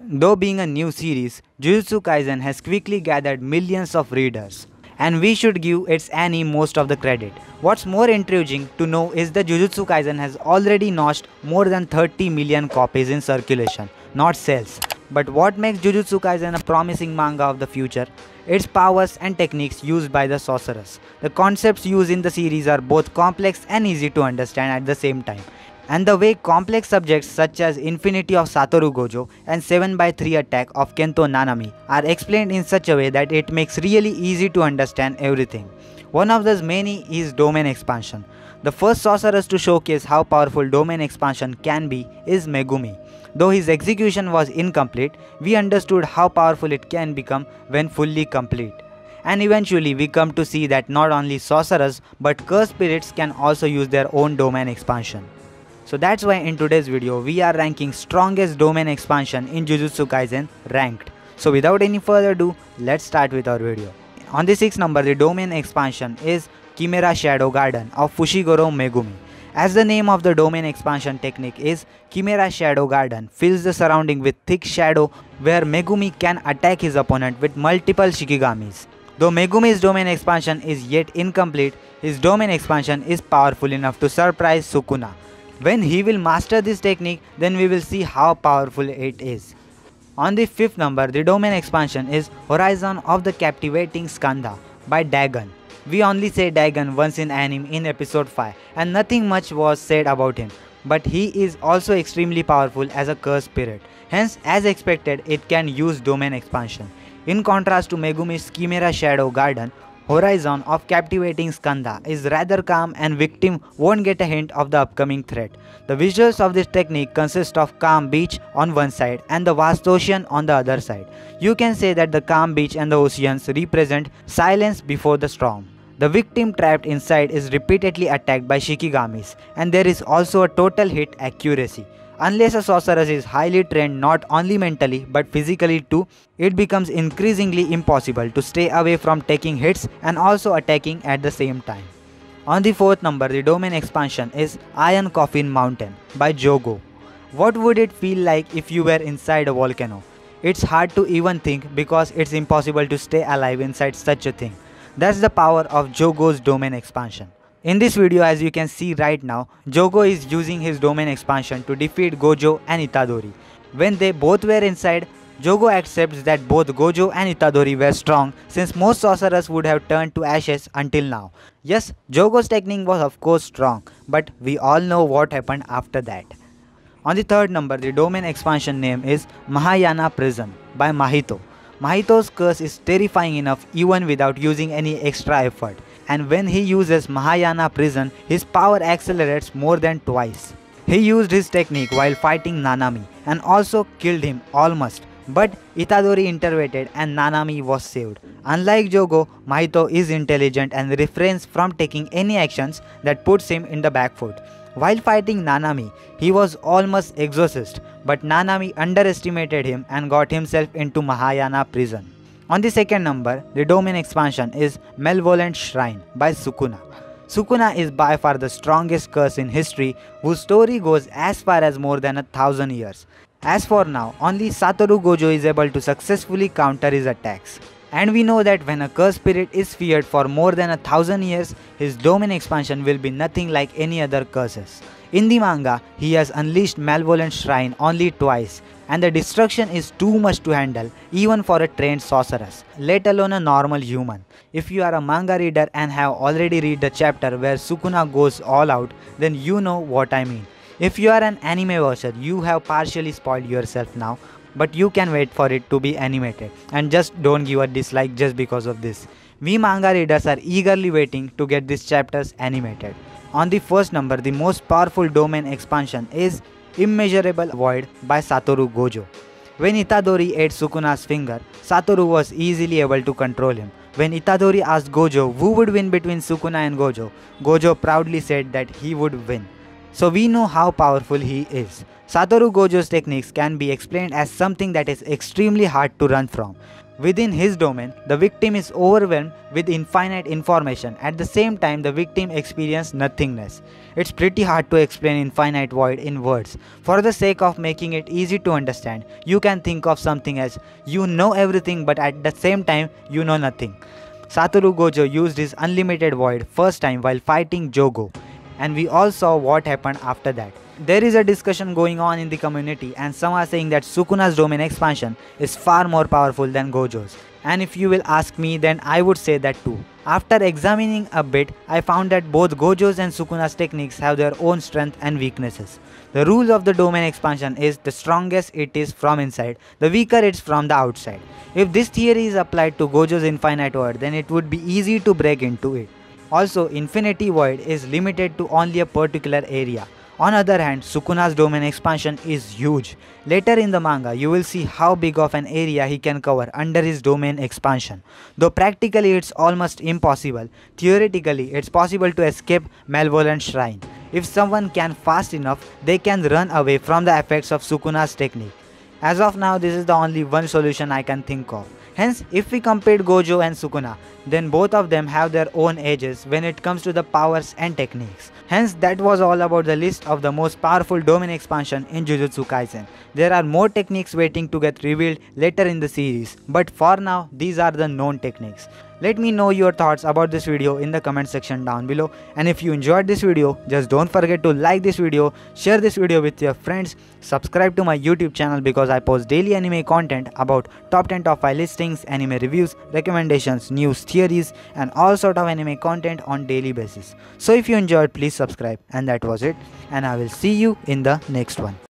Though being a new series, Jujutsu Kaisen has quickly gathered millions of readers, and we should give its anime most of the credit. What's more intriguing to know is that Jujutsu Kaisen has already notched more than 30 million copies in circulation, not sales. But what makes Jujutsu Kaisen a promising manga of the future? Its powers and techniques used by the sorcerers. The concepts used in the series are both complex and easy to understand at the same time. And the way complex subjects such as Infinity of Satoru Gojo and 7 by 3 attack of Kento Nanami are explained in such a way that it makes really easy to understand everything. One of those many is domain expansion. The first sorceress to showcase how powerful domain expansion can be is Megumi. Though his execution was incomplete, we understood how powerful it can become when fully complete. And eventually we come to see that not only sorcerers but cursed spirits can also use their own domain expansion. So that's why in today's video we are ranking strongest domain expansion in Jujutsu Kaisen ranked. So without any further ado, let's start with our video. On the 6th number, the domain expansion is Chimera Shadow Garden of Fushiguro Megumi. As the name of the domain expansion technique is, Chimera Shadow Garden fills the surrounding with thick shadow where Megumi can attack his opponent with multiple Shikigamis. Though Megumi's domain expansion is yet incomplete, his domain expansion is powerful enough to surprise Sukuna. When he will master this technique, then we will see how powerful it is. On the 5th number, the domain expansion is Horizon of the Captivating Skandha by Dagon. We only say Dagon once in anime in episode 5 and nothing much was said about him. But he is also extremely powerful as a cursed spirit. Hence, as expected, it can use domain expansion. In contrast to Megumi's Chimera Shadow Garden, Horizon of Captivating Skandha is rather calm and victim won't get a hint of the upcoming threat. The visuals of this technique consist of calm beach on one side and the vast ocean on the other side. You can say that the calm beach and the oceans represent silence before the storm. The victim trapped inside is repeatedly attacked by Shikigamis, and there is also a total hit accuracy. Unless a sorceress is highly trained not only mentally but physically too, it becomes increasingly impossible to stay away from taking hits and also attacking at the same time. On the 4th number, the domain expansion is Iron Coffin Mountain by Jogo. What would it feel like if you were inside a volcano? It's hard to even think because it's impossible to stay alive inside such a thing. That's the power of Jogo's domain expansion. In this video, as you can see right now, Jogo is using his domain expansion to defeat Gojo and Itadori. When they both were inside, Jogo accepts that both Gojo and Itadori were strong since most sorcerers would have turned to ashes until now. Yes, Jogo's technique was of course strong, but we all know what happened after that. On the 3rd number, the domain expansion name is Mahayana Prison by Mahito. Mahito's curse is terrifying enough even without using any extra effort. And when he uses Mahayana Prison, his power accelerates more than twice. He used his technique while fighting Nanami and also killed him almost, but Itadori intervened and Nanami was saved. Unlike Jogo, Mahito is intelligent and refrains from taking any actions that puts him in the back foot. While fighting Nanami, he was almost exhausted, but Nanami underestimated him and got himself into Mahayana Prison. On the 2nd number, the domain expansion is Malevolent Shrine by Sukuna. Sukuna is by far the strongest curse in history, whose story goes as far as more than 1,000 years. As for now, only Satoru Gojo is able to successfully counter his attacks. And we know that when a cursed spirit is feared for more than 1,000 years, his domain expansion will be nothing like any other curses. In the manga, he has unleashed Malevolent Shrine only twice, and the destruction is too much to handle even for a trained sorceress, let alone a normal human. If you are a manga reader and have already read the chapter where Sukuna goes all out, then you know what I mean. If you are an anime watcher, you have partially spoiled yourself now, but you can wait for it to be animated and just don't give a dislike just because of this. We manga readers are eagerly waiting to get these chapters animated. On the 1st number, the most powerful domain expansion is Immeasurable Void by Satoru Gojo. When Itadori ate Sukuna's finger, Satoru was easily able to control him. When Itadori asked Gojo who would win between Sukuna and Gojo, Gojo proudly said that he would win. So we know how powerful he is. Satoru Gojo's techniques can be explained as something that is extremely hard to run from. Within his domain, the victim is overwhelmed with infinite information. At the same time, the victim experiences nothingness. It's pretty hard to explain infinite void in words. For the sake of making it easy to understand, you can think of something as you know everything but at the same time you know nothing. Satoru Gojo used his unlimited void first time while fighting Jogo, and we all saw what happened after that. There is a discussion going on in the community and some are saying that Sukuna's domain expansion is far more powerful than Gojo's. And if you will ask me, then I would say that too. After examining a bit, I found that both Gojo's and Sukuna's techniques have their own strengths and weaknesses. The rule of the domain expansion is the strongest it is from inside, the weaker it's from the outside. If this theory is applied to Gojo's infinite void, then it would be easy to break into it. Also, infinity void is limited to only a particular area. On the other hand, Sukuna's domain expansion is huge. Later in the manga, you will see how big of an area he can cover under his domain expansion. Though practically it's almost impossible, theoretically it's possible to escape Malevolent Shrine. If someone can fast enough, they can run away from the effects of Sukuna's technique. As of now, this is the only one solution I can think of. Hence, if we compare Gojo and Sukuna, then both of them have their own edges when it comes to the powers and techniques. Hence, that was all about the list of the most powerful domain expansion in Jujutsu Kaisen. There are more techniques waiting to get revealed later in the series, but for now, these are the known techniques. Let me know your thoughts about this video in the comment section down below, and if you enjoyed this video, just don't forget to like this video, share this video with your friends, subscribe to my YouTube channel because I post daily anime content about top 10 top 5 listings, anime reviews, recommendations, news, theories and all sort of anime content on daily basis. So if you enjoyed, please subscribe, and that was it, and I will see you in the next one.